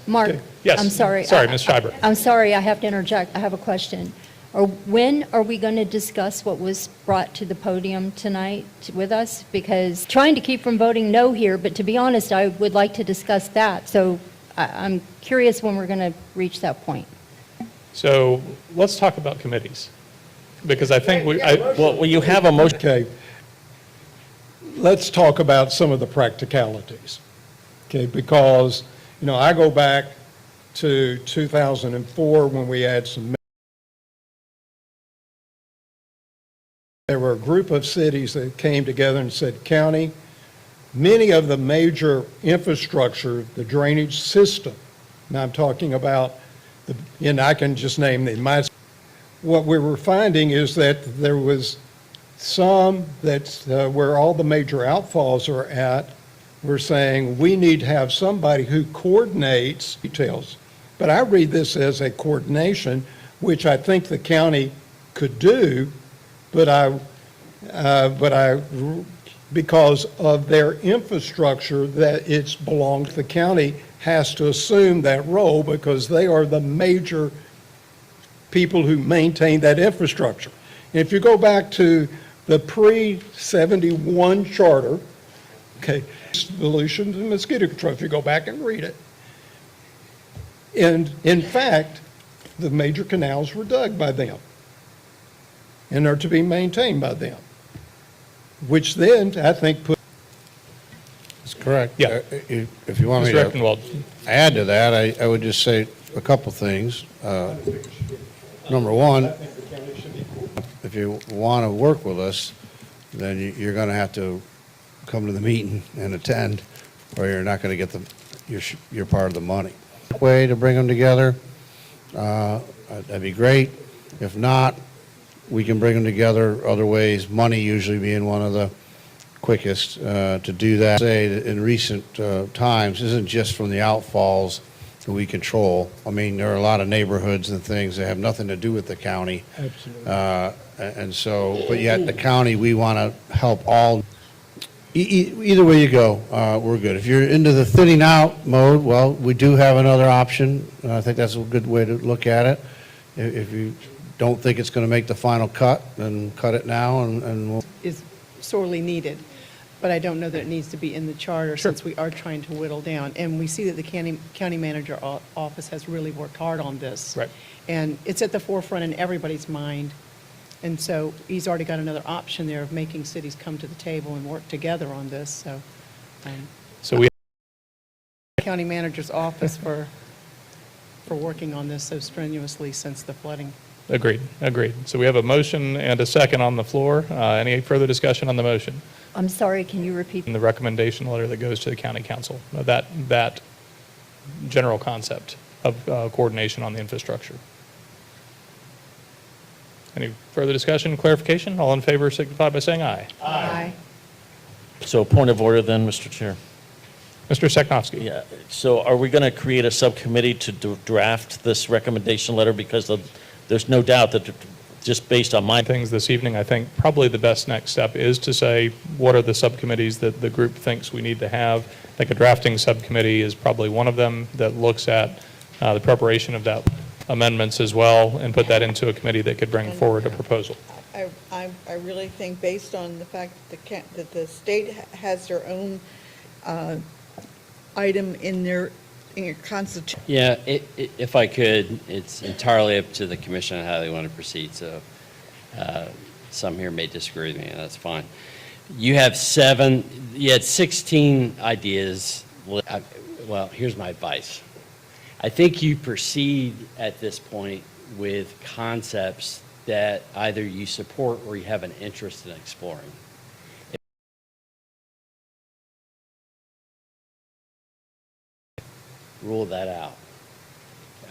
Mark, Yes. I'm sorry. Sorry, Ms. Schreiber. I'm sorry, I have to interject. I have a question. When are we going to discuss what was brought to the podium tonight with us? Because trying to keep from voting no here, but to be honest, I would like to discuss that. So I'm curious when we're going to reach that point. So let's talk about committees, because I think Well, you have a motion. Okay. Let's talk about some of the practicalities. Okay, because, I go back to 2004 when we had some. There were a group of cities that came together and said, county, many of the major infrastructure, the drainage system, now I'm talking about, and I can just name them. What we were finding is that there was some that's where all the major outfalls are at. We're saying we need to have somebody who coordinates details. But I read this as a coordination, which I think the county could do, but because of their infrastructure that belongs to the county, has to assume that role because they are the major people who maintain that infrastructure. And if you go back to the pre-71 charter, okay, solutions and mosquito control, if you go back and read it. And in fact, the major canals were dug by them and are to be maintained by them, which then, I think, put. That's correct. Yeah. If you want me Mr. to Rectenwald. add to that, I would just say a couple things. Number one, if you want to work with us, then you're going to have to come to the meeting and attend, or you're not going to get your part of the money. Way to bring them together, that'd be great. If not, we can bring them together other ways, money usually being one of the quickest to do that. Say that in recent times, isn't just from the outfalls that we control. I mean, there are a lot of neighborhoods and things that have nothing to do with the county. Absolutely. And so, but yet the county, we want to help all. Either way you go, we're good. If you're into the thinning out mode, well, we do have another option. I think that's a good way to look at it. If you don't think it's going to make the final cut, then cut it now and we'll. Is sorely needed, but I don't know that it needs to be in the charter since we are trying to whittle down. And we see that the county manager office has really worked hard on this. Right. And it's at the forefront in everybody's mind. And so he's already got another option there of making cities come to the table and work together on this. So, So we county manager's office for working on this so strenuously since the flooding. Agreed. So we have a motion and a second on the floor. Any further discussion on the motion? I'm sorry, can you repeat? In the recommendation letter that goes to the county council, that general concept of coordination on the infrastructure. Any further discussion, clarification? All in favor signify by saying aye. Aye. So point of order then, Mr. Chair. Mr. Seknofsky. Yeah, so are we going to create a subcommittee to draft this recommendation letter? Because there's no doubt that just based on my things this evening, I think probably the best next step is to say, what are the subcommittees that the group thinks we need to have? I think a drafting subcommittee is probably one of them that looks at the preparation of that amendments as well and put that into a committee that could bring forward a proposal. I really think based on the fact that the state has their own item in your constitution. Yeah, if I could, it's entirely up to the commission on how they want to proceed, so some here may disagree with me, and that's fine. You had 16 ideas. Well, here's my advice. I think you proceed at this point with concepts that either you support or you have an interest in exploring. Rule that out.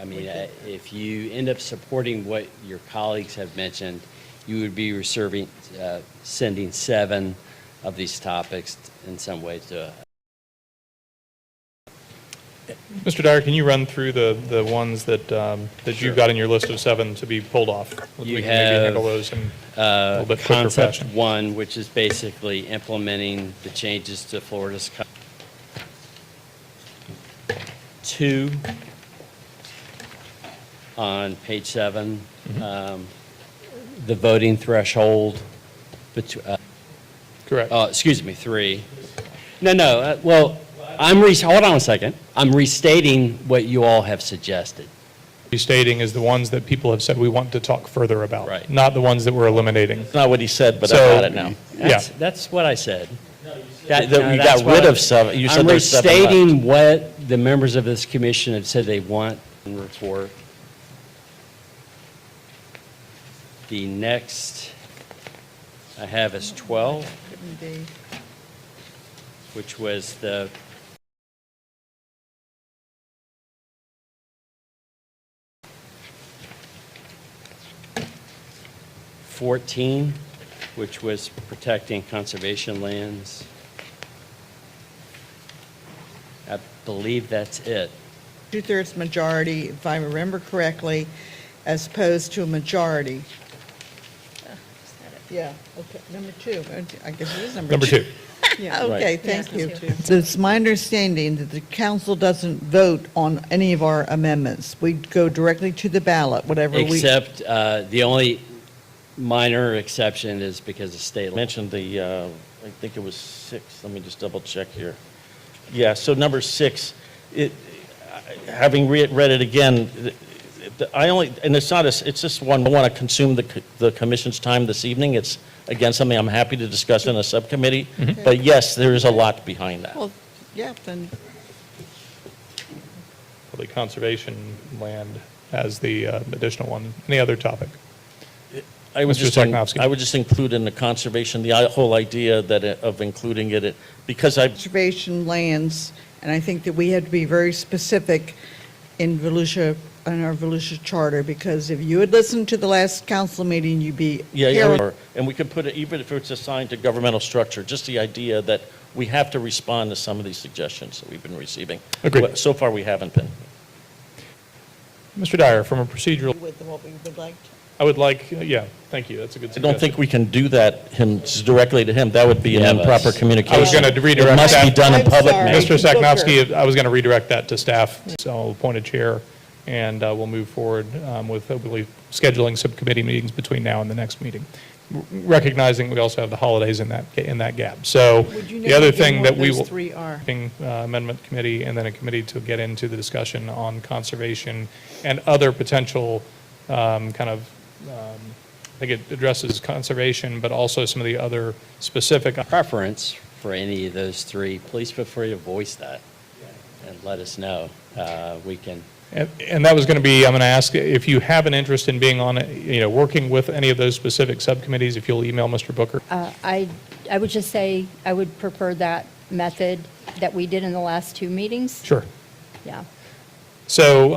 I mean, if you end up supporting what your colleagues have mentioned, you would be sending 7 of these topics in some way to. Mr. Dyer, can you run through the ones that you've got in your list of 7 to be pulled off? You we can have maybe handle those in a little bit quicker concept fashion. 1, which is basically implementing the changes to Florida's. 2 on page 7, the voting threshold. Correct. Excuse me, 3. No. Well, hold on a second. I'm restating what you all have suggested. Restating is the ones that people have said we want to talk further about, Right. not the ones that we're eliminating. That's not what he said, but I So, got it now. That's what I said. You got rid of 7. You said I'm there's 7 left. restating what the members of this commission have said they want in the report. The next I have is 12, which was the '14, which was protecting conservation lands. I believe that's it. 2/3 majority, if I remember correctly, as opposed to a majority. Yeah, okay, number 2. I guess it is number 2. Number 2. Yeah. Okay, Right. thank Yeah, you. me too. So it's my understanding that the council doesn't vote on any of our amendments. We go directly to the ballot, whatever we. Except, the only minor exception is because of state law. Mentioned the, I think it was 6, let me just double check here. Yeah, so number 6, having read it again, I only, and it's not, it's just one, I want to consume the commission's time this evening. It's, again, something I'm happy to discuss in a subcommittee. But yes, there is a lot behind that. Well, yeah, then, The conservation land as the additional one. Any other topic? I would Mr. just, Sosnowski. I would just include in the conservation, the whole idea that, of including it, because I, conservation lands, and I think that we have to be very specific in Volusia, in our Volusia charter, because if you had listened to the last council meeting, you'd be hearing. and we could put it, even if it's assigned to governmental structure, just the idea that we have to respond to some of these suggestions that we've been receiving. Agreed. So far, we haven't been. Mr. Dyer, from a procedural, With what we would like to. I would like, yeah, thank you, that's a good I suggestion. don't think we can do that directly to him. That would be an Yeah, but- improper communication. I was going to redirect It must be that. done in I'm public. sorry. meeting. Mr. Sosnowski, I was going to redirect that to staff, so I'll appoint a chair, and we'll move forward with hopefully scheduling subcommittee meetings between now and the next meeting, recognizing we also have the holidays in that gap. So Would you the know other again thing what that we those will. three are? Amendment committee, and then a committee to get into the discussion on conservation and other potential I think it addresses conservation, but also some of the other specific. Preference for any of those three, please feel free to voice that and let us know. We can, And that was going to be, I'm going to ask if you have an interest in being on, working with any of those specific subcommittees, if you'll email Mr. Booker. I would just say I would prefer that method that we did in the last two meetings. Sure. Yeah. So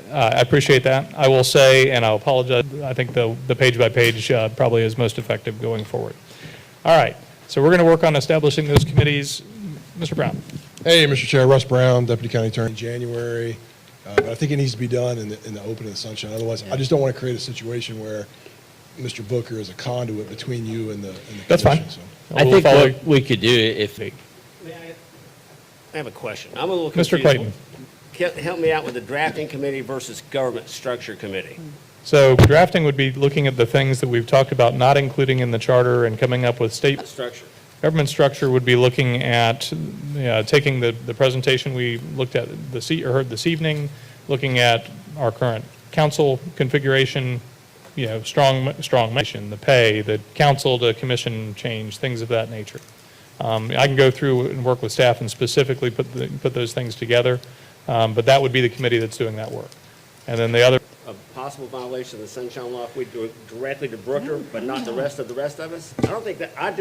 I appreciate that. I will say, and I'll apologize, I think the page-by-page probably is most effective going forward. All right, so we're going to work on establishing those committees. Mr. Brown. Hey, Mr. Chair, Russ Brown, Deputy County Attorney, January. But I think it needs to be done in the open and the sunshine. Otherwise, I just don't want to create a situation where Mr. Booker is a conduit between you and the That's fine. commission, so. I think what we could do if, I have a question. I'm a little confused. Mr. Clayton. Help me out with the drafting committee versus government structure committee. So drafting would be looking at the things that we've talked about not including in the charter and coming up with state. Structure. Government structure would be looking at, taking the presentation we looked at heard this evening, looking at our current council configuration, strong mission, the pay, the council to commission change, things of that nature. I can go through and work with staff and specifically put those things together, but that would be the committee that's doing that work. And then the other. A possible violation of the Sunshine Law if we do it directly to Brooker, but not the rest of us? I don't think that, I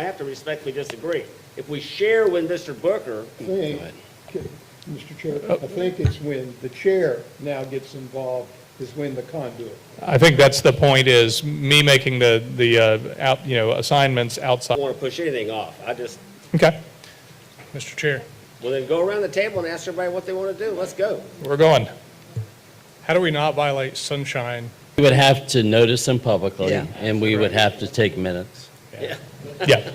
have to respectfully disagree. If we share with Mr. Booker, Mr. Chair, I think it's when the chair now gets involved is when the conduit. I think that's the point, is me making the assignments outside. I don't want to push anything off. Okay, Mr. Chair. Well, then go around the table and ask everybody what they want to do. Let's go. we're going. How do we not violate sunshine? we would have to notice them publicly, Yeah. and we would have to take minutes. Yeah. Yeah,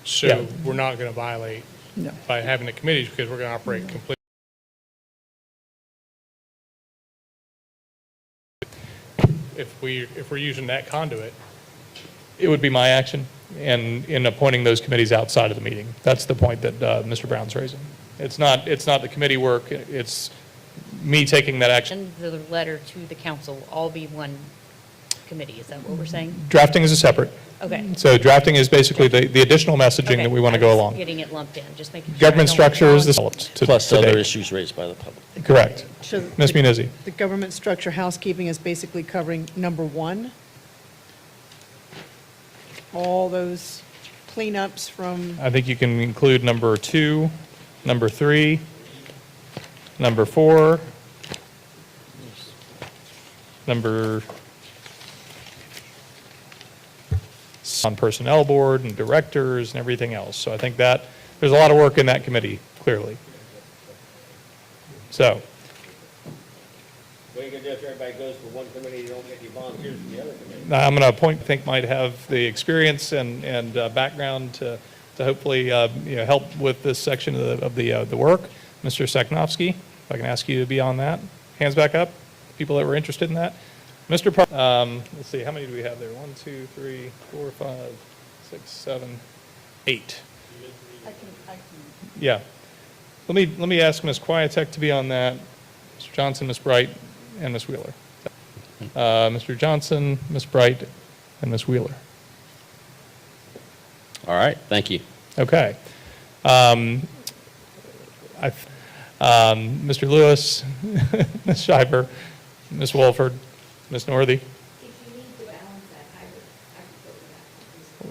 So Yeah. we're not going to violate No. by having the committees because we're going to operate completely. If we're using that conduit, it would be my action in appointing those committees outside of the meeting. That's the point that Mr. Brown's raising. It's not the committee work, it's me taking that action. And the letter to the council all be one committee, is that what we're saying? Drafting is a separate. Okay. So drafting is basically the additional messaging that we want to go along. Getting it lumped in, just making sure. Government I don't structure is fall- the Plus to other date. issues raised by the public. Correct. So Ms. the- Munizzi. The government structure housekeeping is basically covering number one. All those cleanups from, I think you can include number 2, number 3, number 4, number on personnel board and directors and everything else. So I think that, there's a lot of work in that committee, clearly. So, We can do if everybody goes to one committee, you don't get any volunteers from the other committee? Now, I'm going to appoint, think might have the experience and background to hopefully, help with this section of the work. Mr. Seknowski, if I can ask you to be on that. Hands back up, people that were interested in that. Mr. Let's see, how many do we have there? 1, 2, 3, 4, 5, 6, 7, 8. Yeah. Let me ask Ms. Quietek to be on that, Mr. Johnson, Ms. Bright, and Ms. Wheeler. Mr. Johnson, Ms. Bright, and Ms. Wheeler. All right, thank you. Okay. Mr. Lewis, Ms. Schreiber, Ms. Wolford, Ms. Northey.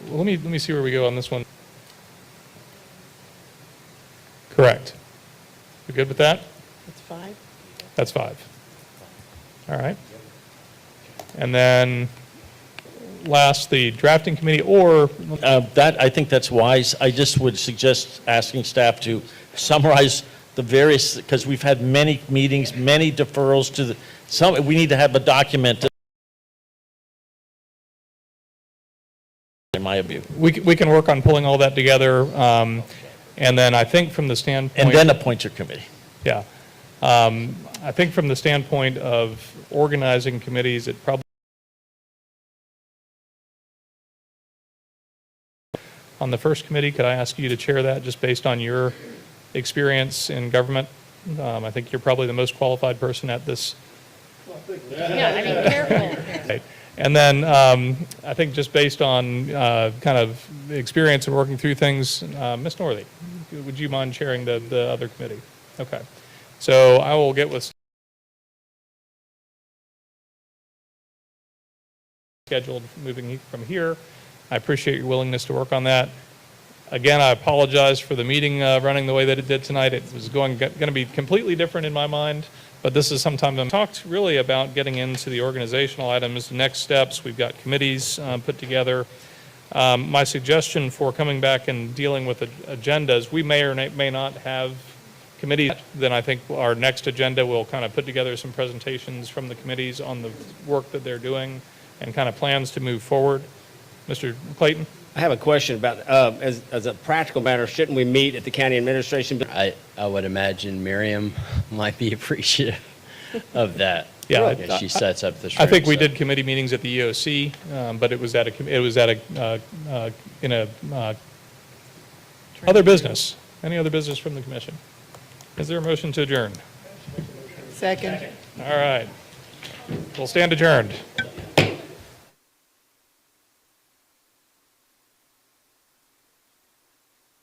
Well, let me see where we go on this one. Correct. We good with that? That's 5? That's 5. All right. And then last, the drafting committee, or I think that's wise. I just would suggest asking staff to summarize the various, because we've had many meetings, many deferrals to we need to have a document. In my view. we can work on pulling all that together. And then I think from the standpoint. And then appoint your committee. Yeah. I think from the standpoint of organizing committees, it probably. On the first committee, could I ask you to chair that just based on your experience in government? I think you're probably the most qualified person at this. Yeah, I mean, careful. Right. And then I think just based on kind of experience in working through things, Ms. Northey, would you mind chairing the other committee? Okay. So I will get with scheduled moving from here. I appreciate your willingness to work on that. Again, I apologize for the meeting running the way that it did tonight. It was going to be completely different in my mind, but this is sometime I've talked really about getting into the organizational items, next steps. We've got committees put together. My suggestion for coming back and dealing with agendas, we may or may not have committees. Then I think our next agenda will kind of put together some presentations from the committees on the work that they're doing and kind of plans to move forward. Mr. Clayton? I have a question about, as a practical matter, shouldn't we meet at the county administration? I would imagine Miriam might be appreciative of that. Yeah, Because she sets up the. I think we so. did committee meetings at the EOC, but it was at other business. Any other business from the commission? Is there a motion to adjourn? Second. All right. We'll stand adjourned.